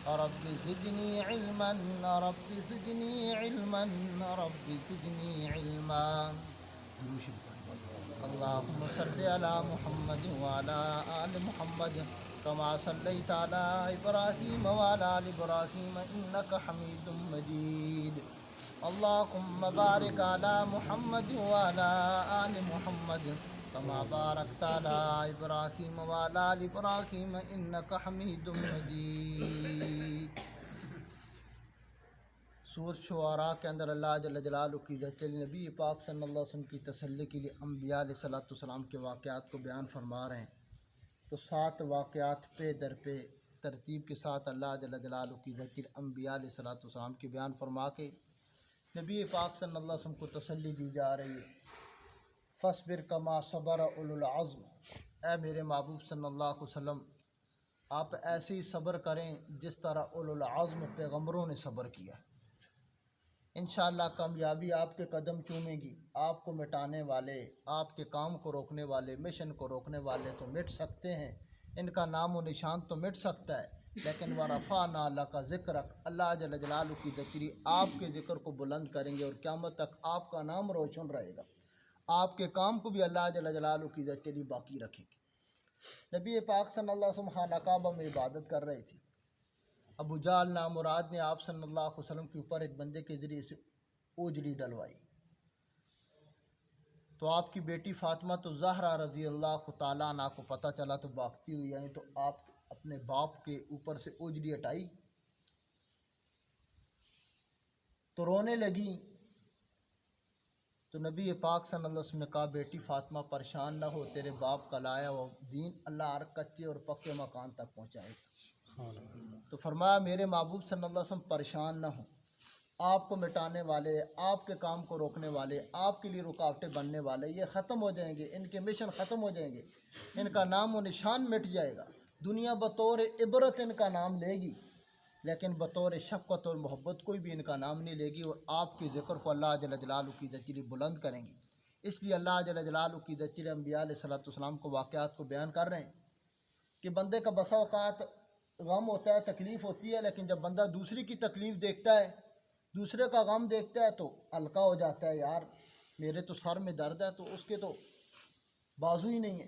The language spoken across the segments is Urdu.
رب زدنی علما رب زدنی علما رب زدنی علما. اللهم صل على محمد وعلى آل محمد كما صليت على إبراهيم وعلى آل إبراهيم إنك حميد مجيد. اللهم بارك على محمد وعلى آل محمد كما باركت على إبراهيم وعلى آل إبراهيم إنك حميد مجيد. سورۃ شعراء کے اندر اللہ جل جلالہ کی ذات نبی پاک صلی اللہ علیہ وسلم کی تسلی کے لیے انبیاء علیہ السلام کے واقعات کو بیان فرما رہے ہیں. تو 7 واقعات پہ در پہ ترتیب کے ساتھ اللہ جل جلالہ کی ذات انبیاء علیہ السلام کی بیان فرما کے نبی پاک صلی اللہ علیہ وسلم کو تسلی دی جا رہی ہے. فاصبر کما صبر اولو العزم، اے میرے محبوب صلی اللہ علیہ وسلم آپ ایسے ہی صبر کریں جس طرح اولو العزم پیغمبروں نے صبر کیا. انشاءاللہ کامیابی آپ کے قدم چومے گی. آپ کو مٹانے والے، آپ کے کام کو روکنے والے، مشن کو روکنے والے تو مٹ سکتے ہیں، ان کا نام و نشان تو مٹ سکتا ہے، لیکن ورفعنا لک ذکرک، اللہ جل جلالہ کی ذکری آپ کے ذکر کو بلند کریں گے اور قیامت تک آپ کا نام روشن رہے گا. آپ کے کام کو بھی اللہ جل جلالہ کی ذکری باقی رکھے گی. نبی پاک صلی اللہ علیہ وسلم خانہ کعبہ میں عبادت کر رہے تھے. ابو جہل نامراد نے آپ صلی اللہ علیہ وسلم کے اوپر ایک بندے کے ذریعے سے اوجڑی ڈلوائی. تو آپ کی بیٹی فاطمہ تو زہرا رضی اللہ تعالیٰ عنہ کو پتہ چلا تو بھاگتی ہوئی آئیں تو آپ اپنے باپ کے اوپر سے اوجڑی ہٹائی تو رونے لگی. تو نبی پاک صلی اللہ علیہ وسلم نے کہا بیٹی فاطمہ پریشان نہ ہو، تیرے باپ کا لایا وہ دین اللہ ہر کچے اور پکے مکان تک پہنچائے گا. تو فرمایا میرے محبوب صلی اللہ علیہ وسلم پریشان نہ ہوں، آپ کو مٹانے والے، آپ کے کام کو روکنے والے، آپ کے لیے رکاوٹیں بننے والے یہ ختم ہو جائیں گے، ان کے مشن ختم ہو جائیں گے، ان کا نام و نشان مٹ جائے گا. دنیا بطور عبرت ان کا نام لے گی لیکن بطور شفقت اور محبت کوئی بھی ان کا نام نہیں لے گی، اور آپ کے ذکر کو اللہ جل جلالہ کی ذکری بلند کریں گی. اس لیے اللہ جل جلالہ کی ذکری انبیاء علیہ السلام کو واقعات کو بیان کر رہے ہیں کہ بندے کا بسا اوقات غم ہوتا ہے، تکلیف ہوتی ہے، لیکن جب بندہ دوسری کی تکلیف دیکھتا ہے، دوسرے کا غم دیکھتا ہے تو ہلکا ہو جاتا ہے. یار میرے تو سر میں درد ہے تو اس کے تو بازو ہی نہیں ہے،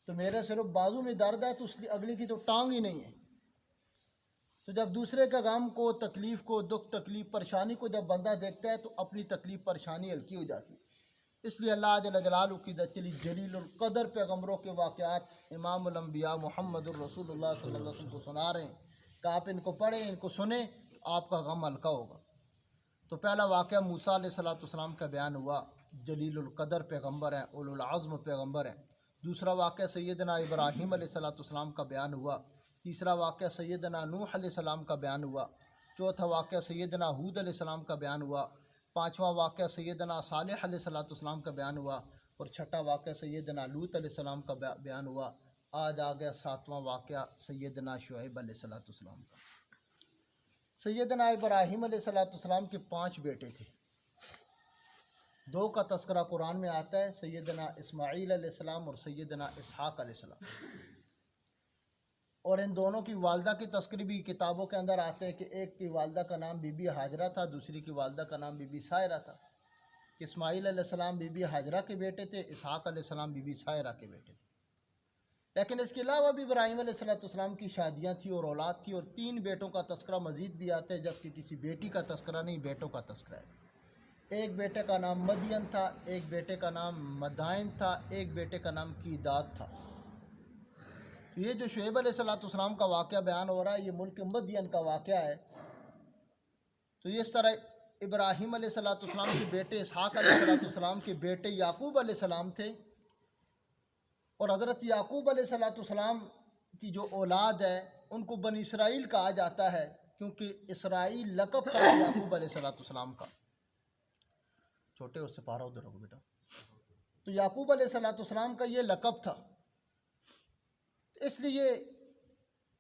تو میرے صرف بازو میں درد ہے تو اس کی اگلی کی تو ٹانگ ہی نہیں ہے. تو جب دوسرے کا غم کو، تکلیف کو، دکھ تکلیف پریشانی کو جب بندہ دیکھتا ہے تو اپنی تکلیف پریشانی ہلکی ہو جاتی ہے. اس لیے اللہ جل جلالہ کی جلیل القدر پیغمبروں کے واقعات امام الانبیاء محمد الرسول اللہ صلی اللہ علیہ وسلم کو سنا رہے ہیں کہ آپ ان کو پڑھیں، ان کو سنیں، آپ کا غم ہلکا ہوگا. تو پہلا واقعہ موسیٰ علیہ السلام کا بیان ہوا، جلیل القدر پیغمبر ہیں، اولو العزم پیغمبر ہیں. دوسرا واقعہ سیدنا ابراہیم علیہ السلام کا بیان ہوا. تیسرا واقعہ سیدنا نوح علیہ السلام کا بیان ہوا. چوتھا واقعہ سیدنا ہود علیہ السلام کا بیان ہوا. پانچواں واقعہ سیدنا صالح علیہ السلام کا بیان ہوا. اور چھٹا واقعہ سیدنا لوط علیہ السلام کا بیان ہوا. آج آ گیا 7واں واقعہ سیدنا شعیب علیہ السلام کا. سیدنا ابراہیم علیہ السلام کے 5 بیٹے تھے. 2 کا تذکرہ قرآن میں آتا ہے، سیدنا اسماعیل علیہ السلام اور سیدنا اسحاق علیہ السلام. اور ان دونوں کی والدہ کی تذکری بھی کتابوں کے اندر آتے ہیں کہ ایک کی والدہ کا نام بی بی ہاجرہ تھا، دوسری کی والدہ کا نام بی بی سائرہ تھا. کہ اسماعیل علیہ السلام بی بی ہاجرہ کے بیٹے تھے، اسحاق علیہ السلام بی بی سائرہ کے بیٹے تھے. لیکن اس کے علاوہ بھی ابراہیم علیہ السلام کی شادیاں تھیں اور اولاد تھی، اور 3 بیٹوں کا تذکرہ مزید بھی آتا ہے، جبکہ کسی بیٹی کا تذکرہ نہیں، بیٹوں کا تذکرہ ہے. ایک بیٹے کا نام مدین تھا، ایک بیٹے کا نام مدائن تھا، ایک بیٹے کا نام کیداد تھا. تو یہ جو شعیب علیہ السلام کا واقعہ بیان ہو رہا ہے یہ ملک مدین کا واقعہ ہے. تو اس طرح ابراہیم علیہ السلام کے بیٹے اسحاق علیہ السلام کے بیٹے یعقوب علیہ السلام تھے. اور حضرت یعقوب علیہ السلام کی جو اولاد ہے ان کو بنی اسرائیل کہا جاتا ہے، کیونکہ اسرائیل لقب تھا یعقوب علیہ السلام کا. چھوٹے اس سے پارا ادھر ہو بیٹا. تو یعقوب علیہ السلام کا یہ لقب تھا، اس لیے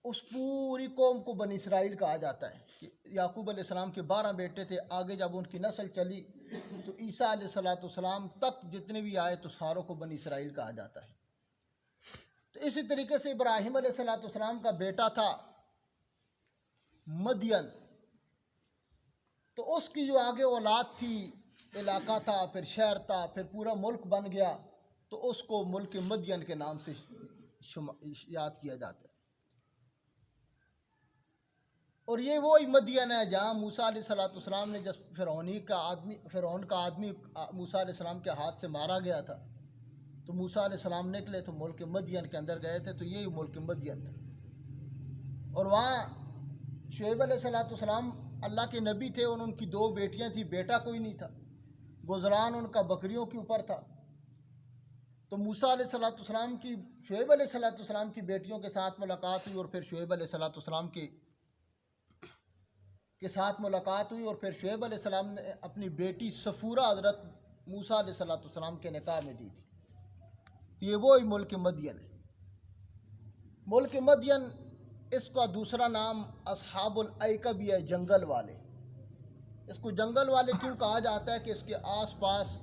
اس پوری قوم کو بنی اسرائیل کہا جاتا ہے. کہ یعقوب علیہ السلام کے 12 بیٹے تھے، آگے جب ان کی نسل چلی تو عیسیٰ علیہ السلام تک جتنے بھی آئے تو ساروں کو بنی اسرائیل کہا جاتا ہے. تو اسی طریقے سے ابراہیم علیہ السلام کا بیٹا تھا مدین، تو اس کی جو آگے اولاد تھی، علاقہ تھا، پھر شہر تھا، پھر پورا ملک بن گیا، تو اس کو ملک مدین کے نام سے یاد کیا جاتا ہے۔ اور یہ وہی مدین ہے جہاں موسیٰ علیہ السلام نے جب فرعون کا آدمی موسیٰ علیہ السلام کے ہاتھ سے مارا گیا تھا، تو موسیٰ علیہ السلام نکلے تو ملک مدین کے اندر گئے تھے، تو یہی ملک مدین تھا۔ اور وہاں شعیب علیہ السلام اللہ کے نبی تھے، اور ان کی 2 بیٹیاں تھیں، بیٹا کوئی نہیں تھا، گزران ان کا بکریوں کے اوپر تھا۔ تو موسیٰ علیہ السلام کی شعیب علیہ السلام کی بیٹیوں کے ساتھ ملاقات ہوئی، اور پھر شعیب علیہ السلام کے ساتھ ملاقات ہوئی، اور پھر شعیب علیہ السلام نے اپنی بیٹی صفورہ حضرت موسیٰ علیہ السلام کے نکاح میں دی تھی۔ یہ وہی ملک مدین ہے۔ ملک مدین، اس کا دوسرا نام اصحاب الایکہ بھی ہے، جنگل والے۔ اس کو جنگل والے کیوں کہا جاتا ہے کہ اس کے آس پاس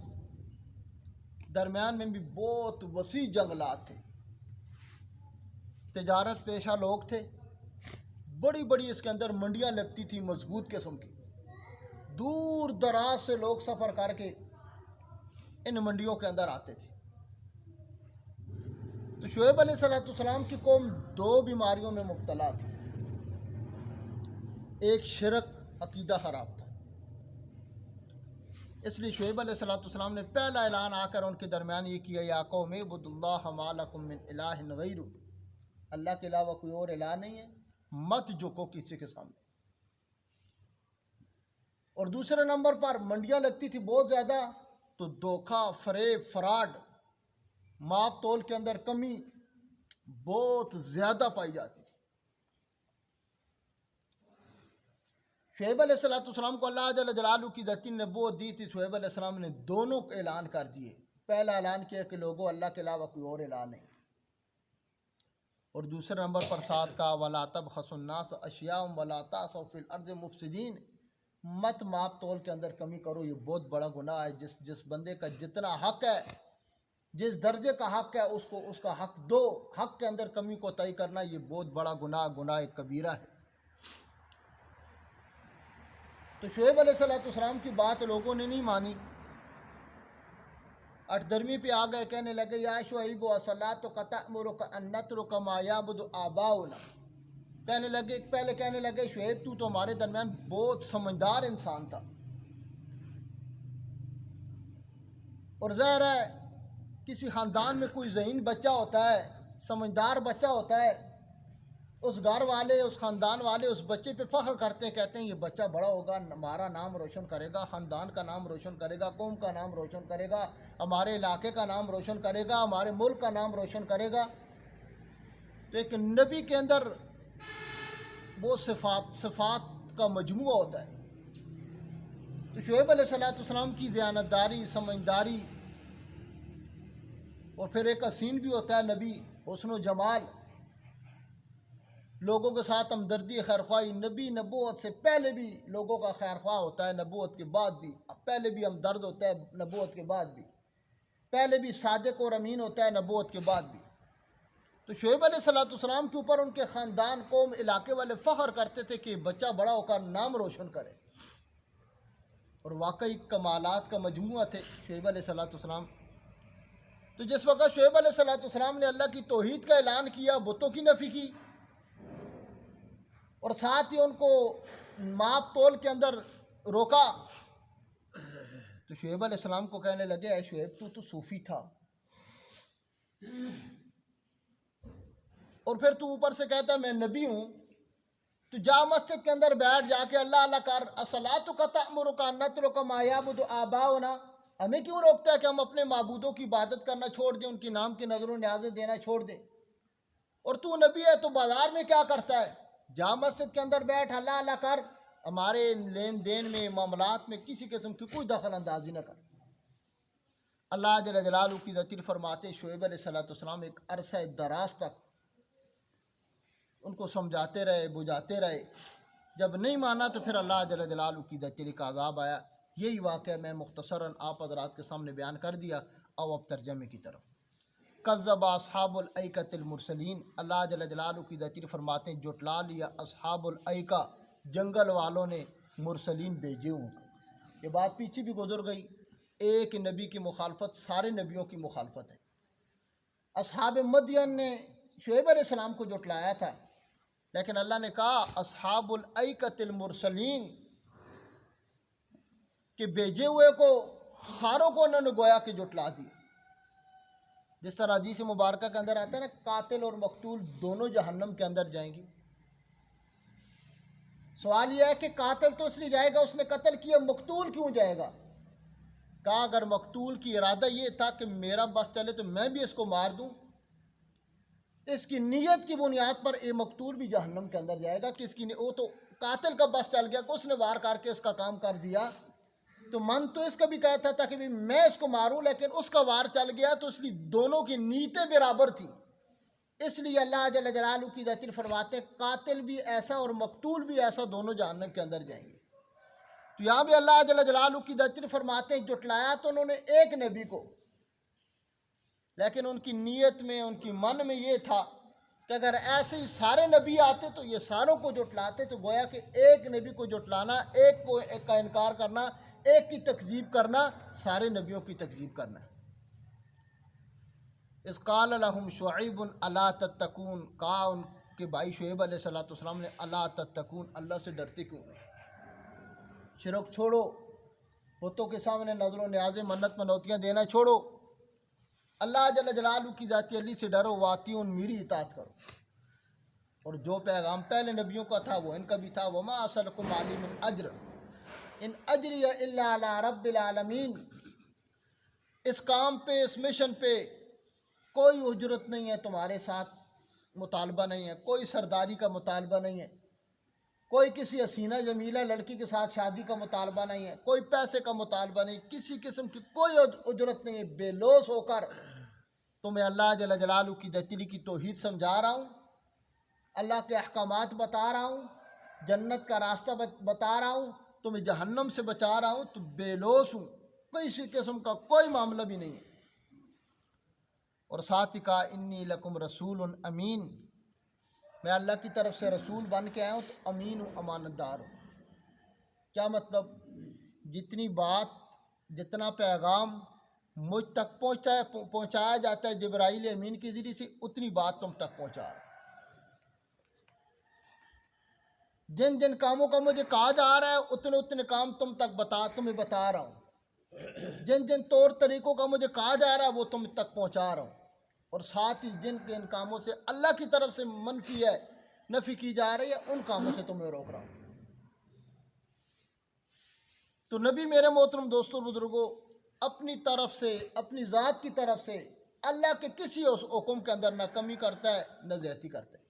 درمیان میں بھی بہت وسیع جنگلات تھے، تجارت پیشہ لوگ تھے، بڑی بڑی اس کے اندر منڈیاں لگتی تھیں مضبوط قسم کی، دور دراز سے لوگ سفر کر کے ان منڈیوں کے اندر آتے تھے۔ تو شعیب علیہ السلام کی قوم 2 بیماریوں میں مبتلا تھی۔ ایک شرک، عقیدہ خراب تھا، اس لیے شعیب علیہ السلام نے پہلا اعلان آ کر ان کے درمیان یہ کیا، یا قوم اعبدوا اللہ ما لکم من الہ غیرہ، اللہ کے علاوہ کوئی اور الہ نہیں ہے، مت جھکو کسی کے سامنے۔ اور دوسرے نمبر پر منڈیاں لگتی تھی بہت زیادہ، تو دھوکہ، فریب، فراڈ، ماپ تول کے اندر کمی بہت زیادہ پائی جاتی تھی۔ شعیب علیہ السلام کو اللہ جل جلالہ کی ذاتی نبوت دی تھی، شعیب علیہ السلام نے دونوں اعلان کر دیے۔ پہلا اعلان کیا کہ لوگوں، اللہ کے علاوہ کوئی اور الہ نہیں، اور دوسرے نمبر پر ساتھ کہا وَلَا تَبْخَسُوا النَّاسَ أَشْيَاءَهُمْ وَلَا تَعْثَوْا فِي الْأَرْضِ مُفْسِدِينَ، مت ماپ تول کے اندر کمی کرو، یہ بہت بڑا گناہ ہے۔ جس بندے کا جتنا حق ہے، جس درجے کا حق ہے، اس کا حق دو، حق کے اندر کمی کو طے کرنا یہ بہت بڑا گناہ کبیرہ ہے۔ تو شعیب علیہ السلام کی بات لوگوں نے نہیں مانی، 8 پہ آ گئے، کہنے لگے یا شعیب اصلاتک تأمرک ان نترک ما یعبد آباؤنا، پہلے کہنے لگے شعیب تو ہمارے درمیان بہت سمجھدار انسان تھا، اور ظاہر ہے کسی خاندان میں کوئی ذہین بچہ ہوتا ہے، سمجھدار بچہ ہوتا ہے، اس گھر والے، اس خاندان والے اس بچے پہ فخر کرتے ہیں، کہتے ہیں یہ بچہ بڑا ہوگا، ہمارا نام روشن کرے گا، خاندان کا نام روشن کرے گا، قوم کا نام روشن کرے گا، ہمارے علاقے کا نام روشن کرے گا، ہمارے ملک کا نام روشن کرے گا۔ تو ایک نبی کے اندر وہ صفات کا مجموعہ ہوتا ہے۔ تو شعیب علیہ السلام کی دیانتداری، سمجھداری، اور پھر ایک حسین بھی ہوتا ہے نبی، حسن و جمال، لوگوں کے ساتھ ہمدردی، خیرخواہی۔ نبی نبوت سے پہلے بھی لوگوں کا خیرخواہ ہوتا ہے، نبوت کے بعد بھی، پہلے بھی ہمدرد ہوتا ہے، نبوت کے بعد بھی، پہلے بھی صادق اور امین ہوتا ہے، نبوت کے بعد بھی۔ تو شعیب علیہ السلام کے اوپر ان کے خاندان، قوم، علاقے والے فخر کرتے تھے کہ بچہ بڑا ہو کر نام روشن کرے، اور واقعی کمالات کا مجموعہ تھے شعیب علیہ السلام۔ تو جس وقت شعیب علیہ السلام نے اللہ کی توحید کا اعلان کیا، بتوں کی نفی کی، اور ساتھ ہی ان کو ماپ تول کے اندر روکا، تو شعیب علیہ السلام کو کہنے لگے اے شعیب تو صوفی تھا، اور پھر تو اوپر سے کہتا ہے میں نبی ہوں، تو جا مسجد کے اندر بیٹھ جا کے اللہ اللہ کر، اصلاتک تأمرک ان نترک ما یعبد آباؤنا، ہمیں کیوں روکتا ہے کہ ہم اپنے معبودوں کی عبادت کرنا چھوڑ دیں، ان کے نام کی نظر و نیازیں دینا چھوڑ دیں؟ اور تو نبی ہے تو بازار میں کیا کرتا ہے؟ جا مسجد کے اندر بیٹھ، اللہ اللہ کر، ہمارے لین دین میں، معاملات میں کسی قسم کی کوئی دخل اندازی نہ کر۔ اللہ جل جلالہ کی ذکر فرماتے شعیب علیہ السلام ایک عرصہ دراز تک ان کو سمجھاتے رہے، بجھاتے رہے، جب نہیں مانا تو پھر اللہ جل جلالہ کی ذکر کا عذاب آیا۔ یہی واقعہ میں مختصراً آپ حضرات کے سامنے بیان کر دیا۔ اب ترجمے کی طرف۔ کذب اصحاب الایکۃ المرسلین، اللہ جل جلالہ کی ذکر فرماتے ہیں جھٹلا لیا اصحاب الایکہ، جنگل والوں نے مرسلین بھیجے ہوں. یہ بات پیچھے بھی گزر گئی. ایک نبی کی مخالفت سارے نبیوں کی مخالفت ہے. اصحاب مدین نے شعیب علیہ السلام کو جھٹلایا تھا، لیکن اللہ نے کہا اصحاب الایکۃ المرسلین کہ بھیجے ہوئے کو ساروں کو انہوں نے گویا کہ جھٹلا دی. جس طرح حدیث مبارکہ کے اندر آتا ہے نا، قاتل اور مقتول دونوں جہنم کے اندر جائیں گی. سوال یہ ہے کہ قاتل تو اس لیے جائے گا اس نے قتل کیا، مقتول کیوں جائے گا؟ کہا اگر مقتول کی ارادہ یہ تھا کہ میرا بس چلے تو میں بھی اس کو مار دوں، اس کی نیت کی بنیاد پر یہ مقتول بھی جہنم کے اندر جائے گا. کہ اس کی وہ تو قاتل کا بس چل گیا کہ اس نے وار کر کے اس کا کام کر دیا، تو من تو اس کا بھی کہتا تھا کہ میں اس کو ماروں، لیکن اس کا وار چل گیا تو اس لیے دونوں کی نیتیں برابر تھیں. اس لیے اللہ جل جلالہ کی ذات فرماتے قاتل بھی ایسا اور مقتول بھی ایسا، دونوں جہنم کے اندر جائیں گے. تو یہاں بھی اللہ جل جلالہ کی ذات فرماتے ہیں جھٹلایا تو انہوں نے ایک نبی کو، لیکن ان کی نیت میں ان کی من میں یہ تھا کہ اگر ایسے ہی سارے نبی آتے تو یہ ساروں کو جھٹلاتے. تو گویا کہ ایک نبی کو جھٹلانا، ایک کا انکار کرنا، ایک کی تکذیب کرنا، سارے نبیوں کی تکذیب کرنا. اس قال لهم شعیب الا تتقون، کہا ان کے بھائی شعیب علیہ السلام نے الا تتقون، اللہ سے ڈرتے کیوں نہیں؟ شرک چھوڑو، بتوں کے سامنے نظر و نیاز منت منوتیاں دینا چھوڑو، اللہ جل جلالہ کی ذات علی سے ڈرو، واطیعون، میری اطاعت کرو. اور جو پیغام پہلے نبیوں کا تھا وہ ان کا بھی تھا. وما اسألکم علیہ من اجر ان اجری الا علی رب العالمین. اس کام پہ، اس مشن پہ کوئی اجرت نہیں ہے، تمہارے ساتھ مطالبہ نہیں ہے، کوئی سرداری کا مطالبہ نہیں ہے، کوئی کسی حسینہ جمیلہ لڑکی کے ساتھ شادی کا مطالبہ نہیں ہے، کوئی پیسے کا مطالبہ نہیں، کسی قسم کی کوئی اجرت نہیں ہے. بے لوث ہو کر تمہیں اللہ جل جلالہ کی دتلی کی توحید سمجھا رہا ہوں، اللہ کے احکامات بتا رہا ہوں، جنت کا راستہ بتا رہا ہوں، تمہیں جہنم سے بچا رہا ہوں. تو بے لوث ہوں، کسی قسم کا کوئی معاملہ بھی نہیں ہے. اور ساتھ ہی کہا انی لکم رسول امین، میں اللہ کی طرف سے رسول بن کے آیا ہوں، تو امین ہوں، امانت دار ہوں. کیا مطلب؟ جتنی بات، جتنا پیغام مجھ تک پہنچایا جاتا ہے جبرائیل امین کے ذریعے سے، اتنی بات تم تک پہنچا رہا ہوں. جن جن کاموں کا مجھے کہا جا رہا ہے اتنے اتنے کام تمہیں بتا رہا ہوں. جن جن طور طریقوں کا مجھے کہا جا رہا ہے وہ تم تک پہنچا رہا ہوں. اور ساتھ ہی جن کے ان کاموں سے اللہ کی طرف سے منفی ہے، نفی کی جا رہی ہے، ان کاموں سے تمہیں روک رہا ہوں. تو نبی میرے محترم دوستوں بزرگوں اپنی طرف سے، اپنی ذات کی طرف سے اللہ کے کسی حکم کے اندر نہ کمی کرتا ہے نہ زیادتی کرتا ہے.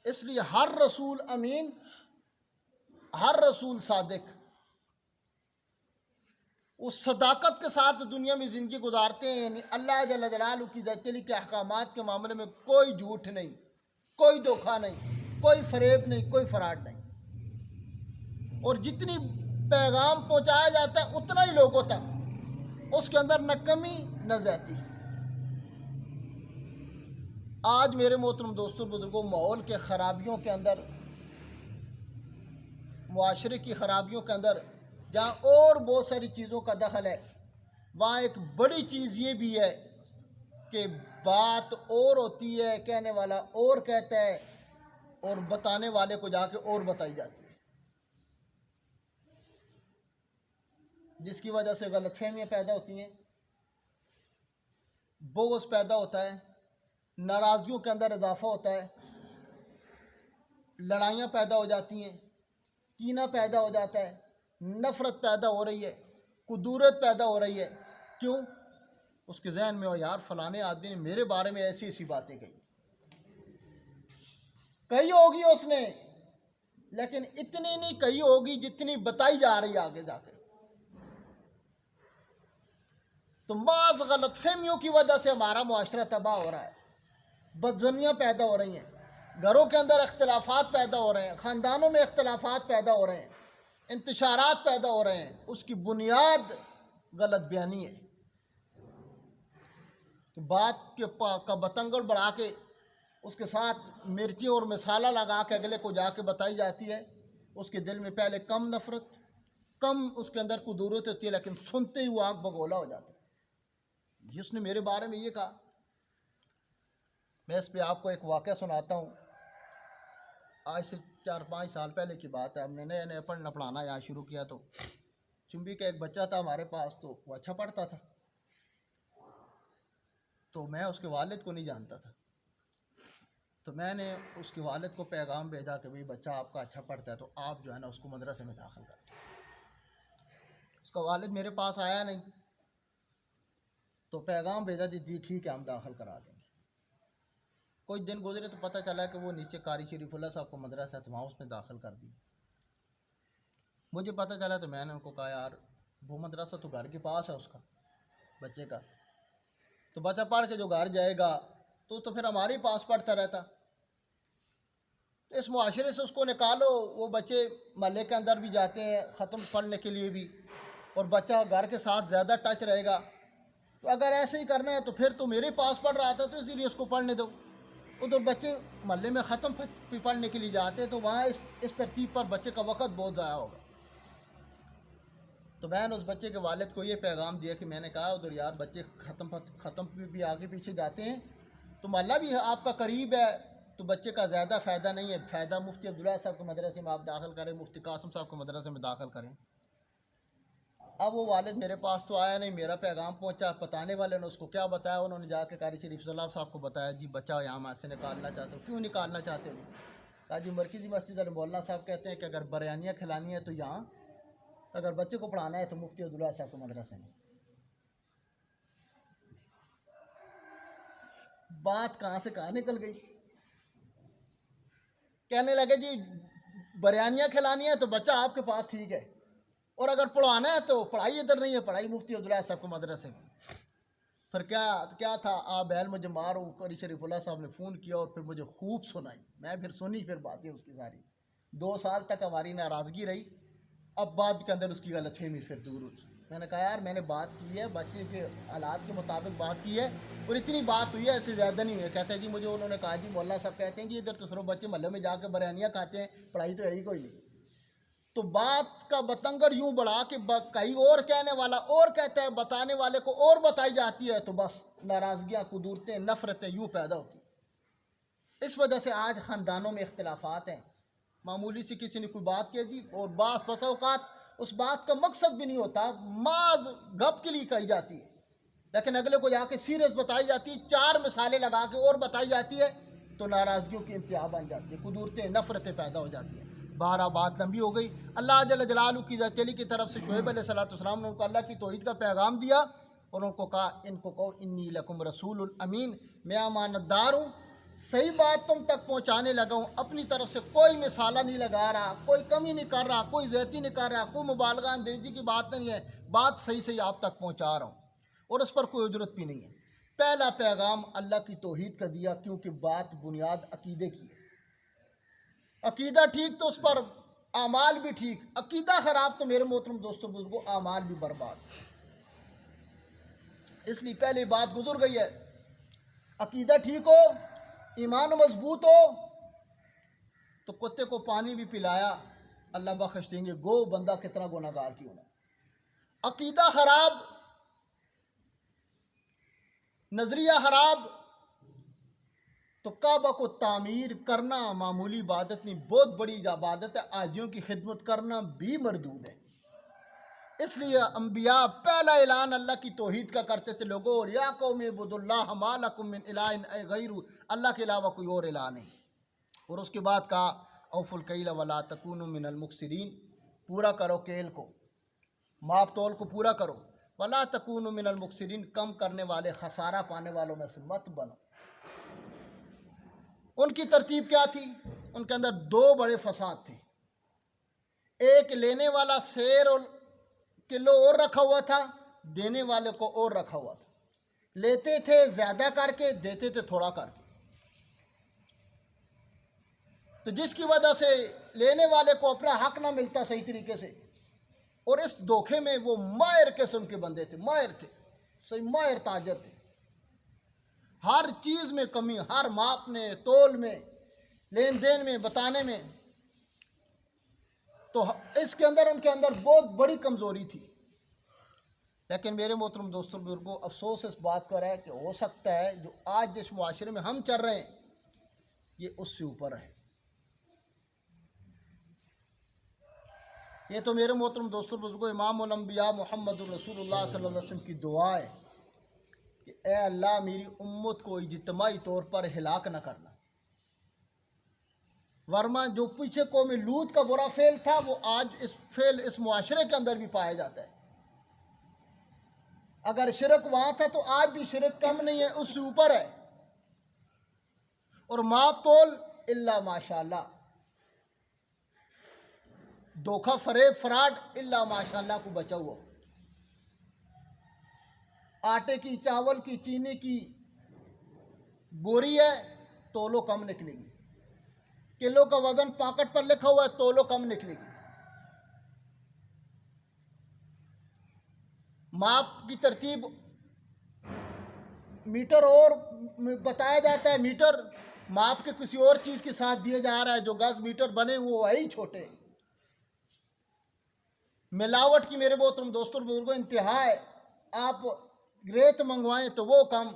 اس لیے ہر رسول امین، ہر رسول صادق، اس صداقت کے ساتھ دنیا میں زندگی گزارتے ہیں. یعنی اللہ جل جلالہ کی ذات کے احکامات کے معاملے میں کوئی جھوٹ نہیں، کوئی دھوکہ نہیں، کوئی فریب نہیں، کوئی فراڈ نہیں. اور جتنی پیغام پہنچایا جاتا ہے اتنا ہی لوگوں تک، اس کے اندر نہ کمی نہ زیادتی. آج میرے محترم دوستوں بزرگوں ماحول کے خرابیوں کے اندر، معاشرے کی خرابیوں کے اندر جہاں اور بہت ساری چیزوں کا دخل ہے، وہاں ایک بڑی چیز یہ بھی ہے کہ بات اور ہوتی ہے، کہنے والا اور کہتا ہے اور بتانے والے کو جا کے اور بتائی جاتی ہے، جس کی وجہ سے غلط فہمیاں پیدا ہوتی ہیں، بغض پیدا ہوتا ہے، ناراضگیوں کے اندر اضافہ ہوتا ہے، لڑائیاں پیدا ہو جاتی ہیں، کینہ پیدا ہو جاتا ہے، نفرت پیدا ہو رہی ہے، کدورت پیدا ہو رہی ہے. کیوں؟ اس کے ذہن میں ہو یار فلانے آدمی نے میرے بارے میں ایسی ایسی باتیں کہی ہوگی اس نے، لیکن اتنی نہیں کہی ہوگی جتنی بتائی جا رہی ہے آگے جا کے. تو بعض غلط فہمیوں کی وجہ سے ہمارا معاشرہ تباہ ہو رہا ہے، بدظنیاں پیدا ہو رہی ہیں، گھروں کے اندر اختلافات پیدا ہو رہے ہیں، خاندانوں میں اختلافات پیدا ہو رہے ہیں، انتشارات پیدا ہو رہے ہیں. اس کی بنیاد غلط بیانی ہے کہ بات کا بتنگڑ بڑھا کے اس کے ساتھ مرچی اور مسالہ لگا کے اگلے کو جا کے بتائی جاتی ہے، اس کے دل میں پہلے کم نفرت، کم اس کے اندر قدورت ہوتی ہے، لیکن سنتے ہی وہ آنکھ بگولا ہو جاتا ہے، جس نے میرے بارے میں یہ کہا۔ میں اس پہ آپ کو ایک واقعہ سناتا ہوں۔ آج سے 4-5 سال پہلے کی بات ہے، ہم نے نئے نئے پڑھنا پڑھانا یہاں شروع کیا، تو چنبی کا ایک بچہ تھا ہمارے پاس، تو وہ اچھا پڑھتا تھا، تو میں اس کے والد کو نہیں جانتا تھا، تو میں نے اس کے والد کو پیغام بھیجا کہ بھئی بچہ آپ کا اچھا پڑھتا ہے، تو آپ جو ہے نا اس کو مدرسے میں داخل کر دیں۔ اس کا والد میرے پاس آیا نہیں، تو پیغام بھیجا جی ٹھیک ہے ہم داخل کرا دیں گے۔ کچھ دن گزرے تو پتہ چلا کہ وہ نیچے قاری شریف اللہ صاحب کو مدرسہ ہے، تو وہاں اس نے داخل کر دی۔ مجھے پتہ چلا تو میں نے ان کو کہا یار وہ مدرسہ تو گھر کے پاس ہے اس کا بچے کا، تو بچہ پڑھ کے جو گھر جائے گا تو پھر ہمارے پاس پڑھتا رہتا، تو اس معاشرے سے اس کو نکالو۔ وہ بچے محلے کے اندر بھی جاتے ہیں ختم پڑھنے کے لیے بھی، اور بچہ گھر کے ساتھ زیادہ ٹچ رہے گا، تو اگر ایسے ہی کرنا ہے تو پھر تو میرے پاس پڑھ رہا تھا، تو اس لیے اس کو پڑھنے دو۔ ادھر بچے محلے میں ختم پڑھنے کے لیے جاتے ہیں، تو وہاں اس ترتیب پر بچے کا وقت بہت ضائع ہوگا۔ تو میں نے اس بچے کے والد کو یہ پیغام دیا کہ میں نے کہا ادھر یار بچے ختم بھی آگے پیچھے جاتے ہیں، تو محلہ بھی آپ کا قریب ہے، تو بچے کا زیادہ فائدہ نہیں ہے، فائدہ مفتی عبداللہ صاحب کے مدرسے میں آپ داخل کریں، مفتی قاسم صاحب کے مدرسے میں داخل کریں۔ اب وہ والد میرے پاس تو آیا نہیں، میرا پیغام پہنچا، بتانے والے نے اس کو کیا بتایا، انہوں نے جا کے قاری شریف اللہ صاحب کو بتایا جی بچہ یہاں سے نکالنا چاہتے ہو، کیوں نکالنا چاہتے ہو جی؟ کہا جی مرکزی مسجد والے مولانا صاحب کہتے ہیں کہ اگر بریانیاں کھلانی ہے تو یہاں، اگر بچے کو پڑھانا ہے تو مفتی عبداللہ صاحب کے مدرسے میں۔ بات کہاں سے کہاں نکل گئی، کہنے لگے جی بریانیاں کھلانی ہے تو بچہ آپ کے پاس ٹھیک ہے، اور اگر پڑھانا ہے تو پڑھائی ادھر نہیں ہے، پڑھائی مفتی عبداللہ صاحب کے مدرسے میں۔ پھر کیا تھا، آپ بہل مجھے مارو، قاری شریف اللہ صاحب نے فون کیا اور پھر مجھے خوب سنائی، میں پھر سنی پھر باتیں اس کی ساری۔ 2 سال تک ہماری ناراضگی رہی، اب بعد کے اندر اس کی غلط فہمی پھر دور ہوئی۔ میں نے کہا یار میں نے بات کی ہے، بچے کے حالات کے مطابق بات کی ہے، اور اتنی بات ہوئی ہے، ایسے زیادہ نہیں ہوئی ہے۔ کہتے ہیں جی مجھے انہوں نے کہا جی مولانا صاحب کہتے ہیں جی ادھر تو صرف بچے محلے میں جا کے بریانیاں کھاتے ہیں، پڑھائی تو ہے ہی کوئی نہیں۔ تو بات کا بتنگر یوں بڑھا کہ کہیں اور کہنے والا اور کہتا ہے، بتانے والے کو اور بتائی جاتی ہے، تو بس ناراضگیاں، قدورتیں، نفرتیں یوں پیدا ہوتی ہیں۔ اس وجہ سے آج خاندانوں میں اختلافات ہیں، معمولی سی کسی نے کوئی بات کی جی، اور بس اوقات اس بات کا مقصد بھی نہیں ہوتا، محض گپ کے لیے کہی جاتی ہے، لیکن اگلے کو جا کے سیریس بتائی جاتی ہے، 4 مثالیں لگا کے اور بتائی جاتی ہے، تو ناراضگیوں کی انتہا بن جاتی ہے، قدورتیں، نفرتیں پیدا ہو جاتی ہیں۔ بارہ بات لمبی ہو گئی۔ اللہ جل جلالہ کی ذات جلی کی طرف سے شعیب علیہ السلام نے ان کو اللہ کی توحید کا پیغام دیا، اور ان کو کہا ان کو کہو انی لکم رسول امین، میں امانت دار ہوں، صحیح بات تم تک پہنچانے لگا ہوں، اپنی طرف سے کوئی مثالہ نہیں لگا رہا، کوئی کمی نہیں کر رہا، کوئی زیادتی نہیں کر رہا، کوئی مبالغہ اندیزی کی بات نہیں ہے، بات صحیح آپ تک پہنچا رہا ہوں، اور اس پر کوئی اجرت بھی نہیں ہے۔ پہلا پیغام اللہ کی توحید کا دیا، کیونکہ بات بنیاد عقیدے کی ہے۔ عقیدہ ٹھیک تو اس پر اعمال بھی ٹھیک، عقیدہ خراب تو میرے محترم دوستوں بزرگوں اعمال بھی برباد۔ اس لیے پہلی بات گزر گئی ہے، عقیدہ ٹھیک ہو، ایمان مضبوط ہو، تو کتے کو پانی بھی پلایا اللہ بخش دیں گے، گو بندہ کتنا گناہگار کیوں نہ۔ عقیدہ خراب، نظریہ خراب، تو کعبہ کو تعمیر کرنا معمولی عبادت نہیں، بہت بڑی عبادت ہے، حاجیوں کی خدمت کرنا بھی مردود ہے۔ اس لیے انبیاء پہلا اعلان اللہ کی توحید کا کرتے تھے، لوگوں یا قوم اعبدوا اللہ ما لکم من الہ غیرہ، اللہ کے علاوہ کوئی اور الہ نہیں۔ اور اس کے بعد کہا اوفوا الکیل ولا تکونوا من المخسرین، پورا کرو کیل کو، ماپ تول کو پورا کرو، ولا تکونوا من المخسرین، کم کرنے والے، خسارہ پانے والوں میں سے مت بنو۔ ان کی ترتیب کیا تھی؟ ان کے اندر 2 بڑے فساد تھے، ایک لینے والا سیر اور کلو اور رکھا ہوا تھا، دینے والے کو اور رکھا ہوا تھا، لیتے تھے زیادہ کر کے، دیتے تھے تھوڑا کر کے، تو جس کی وجہ سے لینے والے کو اپنا حق نہ ملتا صحیح طریقے سے، اور اس دھوکے میں وہ ماہر قسم کے بندے تھے، ماہر تھے، صحیح ماہر تاجر تھے۔ ہر چیز میں کمی، ہر ماپ میں، تول میں، لین دین میں، بتانے میں. تو اس کے اندر ان کے اندر بہت بڑی کمزوری تھی. لیکن میرے محترم دوستوں بزرگوں، افسوس اس بات کا ہے کہ ہو سکتا ہے جو آج جس معاشرے میں ہم چل رہے ہیں یہ اس سے اوپر ہے. یہ تو میرے محترم دوستوں بزرگوں امام الانبیاء محمد الرسول اللہ صلی اللہ علیہ وسلم کی دعا ہے کہ اے اللہ میری امت کو اجتماعی طور پر ہلاک نہ کرنا. ورنہ جو پیچھے قوم لوط کا برا فعل تھا وہ آج اس معاشرے کے اندر بھی پایا جاتا ہے. اگر شرک وہاں تھا تو آج بھی شرک کم نہیں ہے، اس سے اوپر ہے. اور ماپ تول الا ماشاء اللہ، دھوکہ فریب فراڈ الا ماشاء اللہ کو بچا ہوا. آٹے کی، چاول کی، چینی کی بوری ہے تولو کم نکلے گی. کلو کا وزن پاکٹ پر لکھا ہوا ہے تولو کم نکلے گی. ماپ کی ترتیب میٹر اور بتایا جاتا ہے، میٹر ماپ کے کسی اور چیز کے ساتھ دیا جا رہا ہے، جو گز میٹر بنے وہ ہے ہی چھوٹے. ملاوٹ کی میرے محترم دوستوں بزرگوں انتہا ہے. آپ ریت منگوائیں تو وہ کم،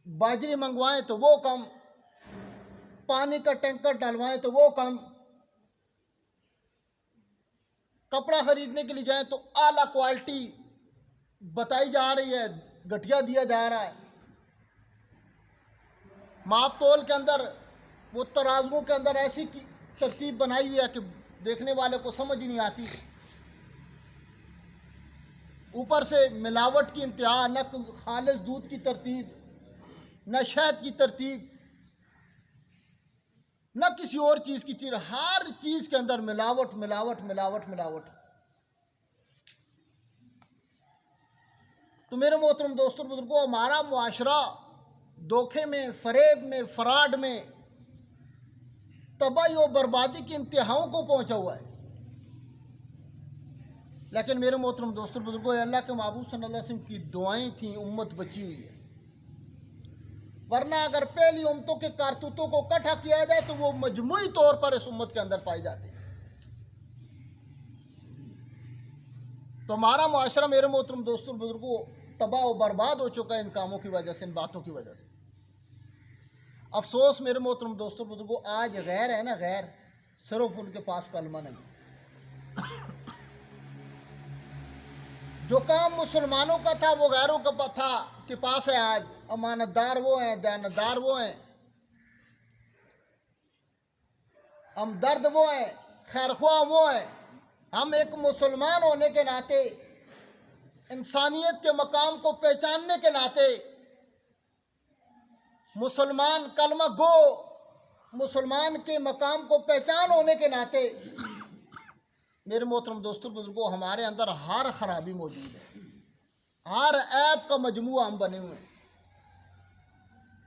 باجری منگوائیں تو وہ کم، پانی کا ٹینکر ڈلوائیں تو وہ کم، کپڑا خریدنے کے لیے جائیں تو اعلیٰ کوالٹی بتائی جا رہی ہے، گھٹیا دیا جا رہا ہے. ماپ تول کے اندر وہ ترازوؤں کے اندر ایسی ترتیب بنائی ہوئی ہے کہ دیکھنے والے کو سمجھ ہی نہیں آتی. اوپر سے ملاوٹ کی انتہا، نہ خالص دودھ کی ترتیب، نہ شہد کی ترتیب، نہ کسی اور چیز کی چیز. ہر چیز کے اندر ملاوٹ ملاوٹ ملاوٹ ملاوٹ. تو میرے محترم دوستوں بزرگوں ہمارا معاشرہ دھوکے میں، فریب میں، فراڈ میں، تباہی و بربادی کی انتہاؤں کو پہنچا ہوا ہے. لیکن میرے محترم دوستوں بزرگوں اللہ کے محبوب صلی اللہ علیہ وسلم کی دعائیں تھیں، امت بچی ہوئی ہے. ورنہ اگر پہلی امتوں کے کارتوتوں کو اکٹھا کیا جائے تو وہ مجموعی طور پر اس امت کے اندر پائی جاتی ہے. تو ہمارا معاشرہ میرے محترم دوستوں بزرگوں تباہ و برباد ہو چکا ہے ان کاموں کی وجہ سے، ان باتوں کی وجہ سے. افسوس میرے محترم دوستوں بزرگوں آج غیر ہے نا، غیر صرف ان کے پاس کلمہ نہیں. جو کام مسلمانوں کا تھا وہ غیروں کا کے پاس ہے. آج امانت دار وہ ہیں، دیانتدار وہ ہیں، ہمدرد وہ ہیں، خیرخواہ وہ ہیں. ہم ایک مسلمان ہونے کے ناطے، انسانیت کے مقام کو پہچاننے کے ناطے، مسلمان کلمہ گو مسلمان کے مقام کو پہچان ہونے کے ناطے میرے محترم دوستوں بزرگوں ہمارے اندر ہر خرابی موجود ہے، ہر عیب کا مجموعہ ہم بنے ہوئے ہیں.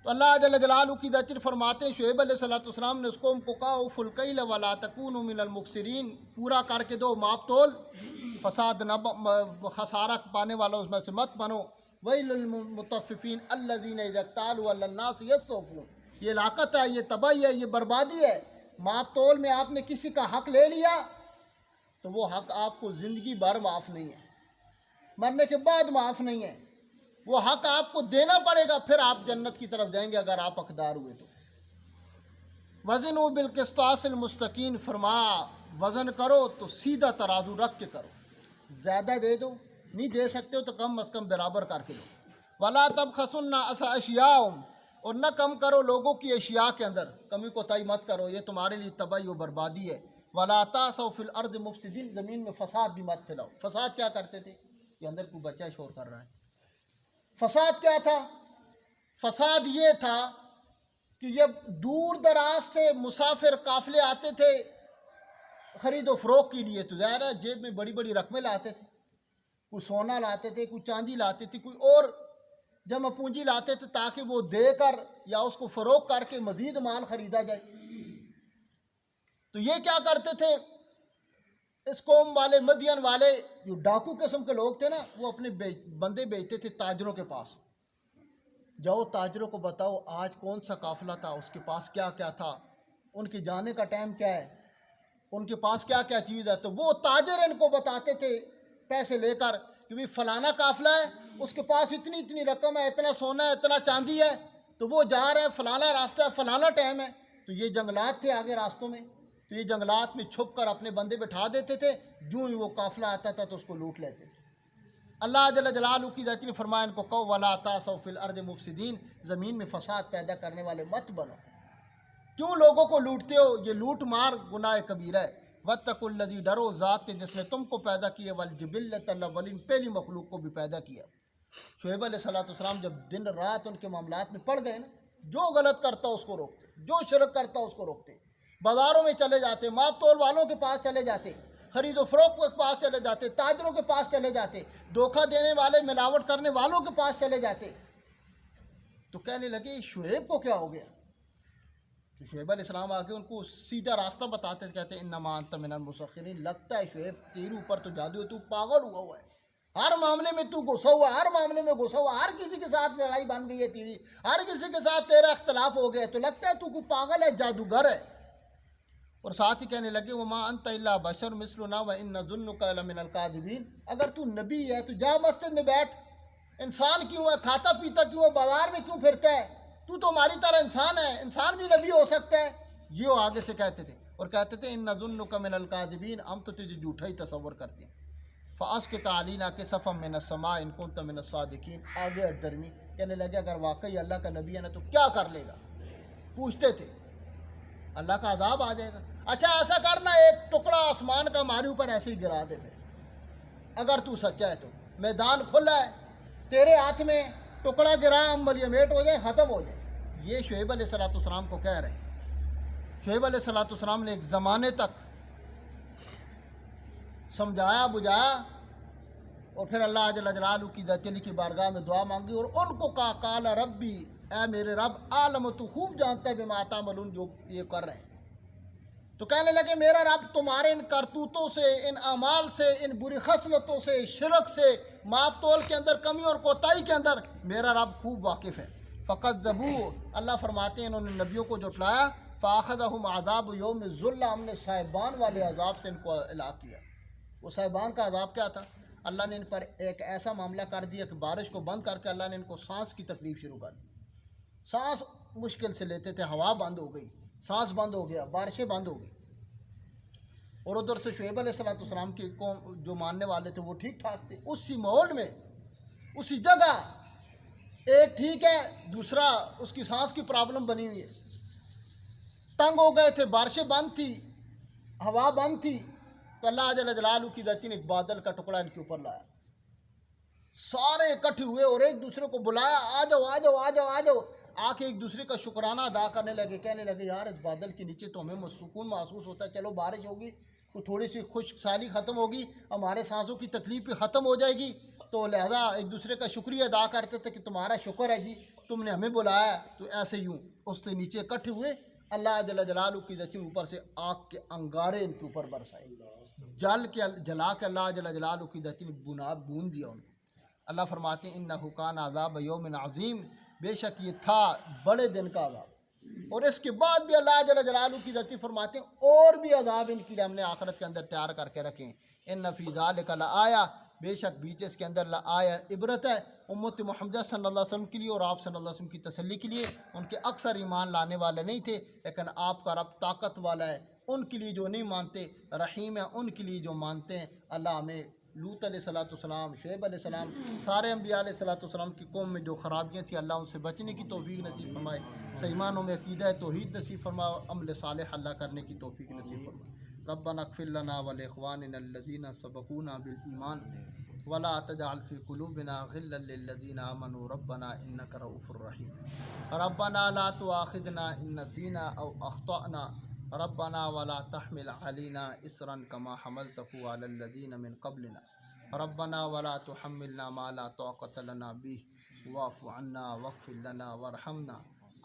تو اللہ جل جلالہ کی ذکر فرماتے ہیں شعیب علیہ السلام نے اس قوم کو کہا اوفوا الکیل ولا تکونوا من المخسرین، پورا کر کے دو ماپ تول، فساد نہ خسارہ پانے والوں اس میں سے مت بنو. ویل للمطففین الذین اذا اکتالوا علی الناس یستوفون، یہ ہلاکت ہے، یہ تباہی ہے، یہ بربادی ہے. ماپ تول میں آپ نے کسی کا حق لے لیا تو وہ حق آپ کو زندگی بھر معاف نہیں ہے، مرنے کے بعد معاف نہیں ہے. وہ حق آپ کو دینا پڑے گا، پھر آپ جنت کی طرف جائیں گے اگر آپ حقدار ہوئے تو. وزنوا بالقسطاس المستقیم، فرما وزن کرو تو سیدھا ترازو رکھ کے کرو. زیادہ دے دو، نہیں دے سکتے ہو تو کم از کم برابر کر کے دو. ولا تبخسوا الناس اشیاءہم، اور نہ کم کرو لوگوں کی اشیاء کے اندر، کمی کوتاہی مت کرو، یہ تمہارے لیے تباہی و بربادی ہے. ولا تعثوا فی الارض مفسدین، زمین میں فساد بھی مت پھیلاؤ. فساد کیا کرتے تھے؟ یہ اندر کوئی بچہ شور کر رہا ہے. فساد کیا تھا؟ فساد یہ تھا کہ جب دور دراز سے مسافر قافلے آتے تھے خرید و فروخت کے لیے تو ظاہر ہے جیب میں بڑی بڑی رقمیں لاتے تھے، کوئی سونا لاتے تھے، کوئی چاندی لاتے تھے، کوئی اور جمع پونجی لاتے تھے تاکہ وہ دے کر یا اس کو فروخت کر کے مزید مال خریدا جائے. تو یہ کیا کرتے تھے؟ اس قوم والے مدین والے جو ڈاکو قسم کے لوگ تھے نا، وہ اپنے بندے بیچتے تھے تاجروں کے پاس. جاؤ تاجروں کو بتاؤ آج کون سا قافلہ تھا، اس کے پاس کیا کیا تھا، ان کے جانے کا ٹائم کیا ہے، ان کے پاس کیا کیا چیز ہے. تو وہ تاجر ان کو بتاتے تھے پیسے لے کر کہ بھی فلانا قافلہ ہے، اس کے پاس اتنی اتنی رقم ہے، اتنا سونا ہے، اتنا چاندی ہے، تو وہ جا رہے ہیں، فلانا راستہ ہے، فلانا ٹائم ہے. تو یہ جنگلات تھے آگے راستوں میں، تو یہ جنگلات میں چھپ کر اپنے بندے بٹھا دیتے تھے، جو ہی وہ قافلہ آتا تھا تو اس کو لوٹ لیتے تھے. اللہ جل جلالہ کی ذات نے فرمایا ان کو کہو ولا تعثوا فی الارض مفسدین، زمین میں فساد پیدا کرنے والے مت بنو. کیوں لوگوں کو لوٹتے ہو؟ یہ لوٹ مار گناہ کبیرہ ہے. واتقوا الذی، ڈرو ذات کے جس نے تم کو پیدا کیا، والجبلۃ الاولین، پہلی مخلوق کو بھی پیدا کیا. شعیب علیہ السلام جب دن رات ان کے معاملات میں پڑ گئے نا، جو غلط کرتا اس کو روکتے، جو شرک کرتا اس کو روکتے. بازاروں میں چلے جاتے، ماپ تول والوں کے پاس چلے جاتے، خرید و فروخت کے پاس چلے جاتے، تاجروں کے پاس چلے جاتے، دھوکہ دینے والے ملاوٹ کرنے والوں کے پاس چلے جاتے. تو کہنے لگے شعیب کو کیا ہو گیا؟ تو شعیب علیہ السلام آگے ان کو سیدھا راستہ بتاتے تھے، کہتے ہیں انما انت من المسخرین، لگتا ہے شعیب تیرے اوپر تو جادو ہے، تو پاگل ہوا ہے، ہر معاملے میں تو غصہ ہوا، ہر معاملے میں غصہ ہوا، ہر کسی کے ساتھ لڑائی بن گئی ہے تیری، ہر کسی کے ساتھ تیرا اختلاف ہو گیا، تو لگتا ہے تو کو پاگل ہے، جادوگر ہے. اور ساتھ ہی کہنے لگے وما انت الا بشر مثلنا وان نظنک لمن الکاذبین، اگر تو نبی ہے تو جا مسجد میں بیٹھ، انسان کیوں ہے، کھاتا پیتا کیوں ہے، بازار میں کیوں پھرتا ہے، تو ہماری طرح انسان ہے، انسان بھی نبی ہو سکتا ہے. یہ وہ آگے سے کہتے تھے اور کہتے تھے ان نظنک من الکاذبین، ہم تو تجھے جھوٹا ہی تصور کرتے ہیں. فاسقط علینا کسفا من السماء ان کنت من الصادقین، آگے اٹرمی کہنے لگے اگر واقعی اللہ کا نبی ہے نا تو کیا کر لے گا. پوچھتے تھے اللہ کا عذاب آ جائے گا. اچھا ایسا کرنا ایک ٹکڑا آسمان کا ہمارے اوپر ایسے ہی گرا دے، پھر اگر تو سچا ہے تو میدان کھلا ہے تیرے ہاتھ میں، ٹکڑا گرا ہم ملیمیٹ ہو جائے، ختم ہو جائے. یہ شعیب علیہ السلام کو کہہ رہے ہیں. شعیب علیہ السلام نے ایک زمانے تک سمجھایا بجھایا اور پھر اللہ جل جلالہ کی ذات کی بارگاہ میں دعا مانگی اور ان کو کہا قال ربی، اے میرے رب، عالم، تو خوب جانتا ہے بما تعملون، جو یہ کر رہے ہیں. تو کہنے لگے میرا رب تمہارے ان کرتوتوں سے، ان اعمال سے، ان بری خصلتوں سے، شرک سے، ماپ تول کے اندر کمی اور کوتاہی کے اندر میرا رب خوب واقف ہے. فکذبوہ، اللہ فرماتے ہیں انہوں نے نبیوں کو جھٹلایا، فاخذہم عذاب یوم الذلہ، ہم نے صاحبان والے عذاب سے ان کو ہلاک کیا. وہ صاحبان کا عذاب کیا تھا؟ اللہ نے ان پر ایک ایسا معاملہ کر دیا کہ بارش کو بند کر کے اللہ نے ان کو سانس کی تکلیف شروع کر دی. سانس مشکل سے لیتے تھے، ہوا بند ہو گئی، سانس بند ہو گیا، بارشیں بند ہو گئی. اور ادھر سے شعیب علیہ السلام کی قوم جو ماننے والے تھے وہ ٹھیک ٹھاک تھے. اسی ماحول میں، اسی جگہ، ایک ٹھیک ہے، دوسرا اس کی سانس کی پرابلم بنی ہوئی ہے، تنگ ہو گئے تھے، بارشیں بند تھی، ہوا بند تھی. تو اللہ جل جلالہ کی ذات نے ایک بادل کا ٹکڑا ان کے اوپر لایا، سارے اکٹھے ہوئے اور ایک دوسرے کو بلایا، آ جاؤ آ جاؤ آ جاؤ آ جاؤ. آ کے ایک دوسرے کا شکرانہ ادا کرنے لگے، کہنے لگے یار اس بادل کے نیچے تو ہمیں سکون محسوس ہوتا ہے، چلو بارش ہوگی تو تھوڑی سی خشک سالی ختم ہوگی، ہمارے سانسوں کی تکلیف بھی ختم ہو جائے گی. تو لہذا ایک دوسرے کا شکریہ ادا کرتے تھے کہ تمہارا شکر ہے جی، تم نے ہمیں بلایا. تو ایسے یوں اس سے نیچے اکٹھے ہوئے، اللہ جل جلالہ کی ذات اوپر سے آگ کے انگارے ان کے اوپر برسائے، جلا کے اللہ جل جلالہ کی ذات نے بون دیا ان کو. اللہ فرماتے ہیں انہ کان عذاب یوم عظیم، بے شک یہ تھا بڑے دن کا عذاب. اور اس کے بعد بھی اللہ جل جلالہ کی ذات فرماتے ہیں اور بھی عذاب ان کے لیے ہم نے آخرت کے اندر تیار کر کے رکھے ہیں. ان فی ذلک لآیہ، بے شک بیچ اس کے اندر لآیہ، عبرت ہے امت محمدہ صلی اللہ علیہ وسلم کے لیے اور آپ صلی اللہ علیہ وسلم کی تسلی کے لیے. ان کے اکثر ایمان لانے والے نہیں تھے، لیکن آپ کا رب طاقت والا ہے، ان کے لیے جو نہیں مانتے، رحیم ہے ان کے لیے جو مانتے ہیں. اللہ ہمیں لوط علیہ السلام، شعیب علیہ السلام، سارے انبیاء علیہ السلام کی قوم میں جو خرابیاں تھیں اللہ ان سے بچنے کی توفیق نصیب فرمائے. صحیح معنوں میں عقیدہ توحید نصیب فرمائے، عمل صالح اللہ کرنے کی توفیق نصیب فرمائے. ربنا اغفر لنا ولاخواننا الذین سبقونا بالایمان ولا تجعل فی قلوبنا غلا للذین آمنوا ربنا انک رؤوف رحیم. ربنا لا تؤاخذنا ان نسینا او اخطأنا ربنا ولا تحمل علينا اسرا كما حملته على الذين من قبلنا ربنا ولا تحملنا ما لا طاقة لنا به واعف عنا واغفر لنا وارحمنا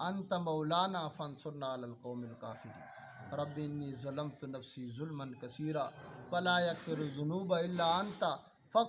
انت مولانا فانصرنا على القوم الكافرين. رب انی ظلمت نفسی ظلما کثیرا ولا یغفر الذنوب الا انت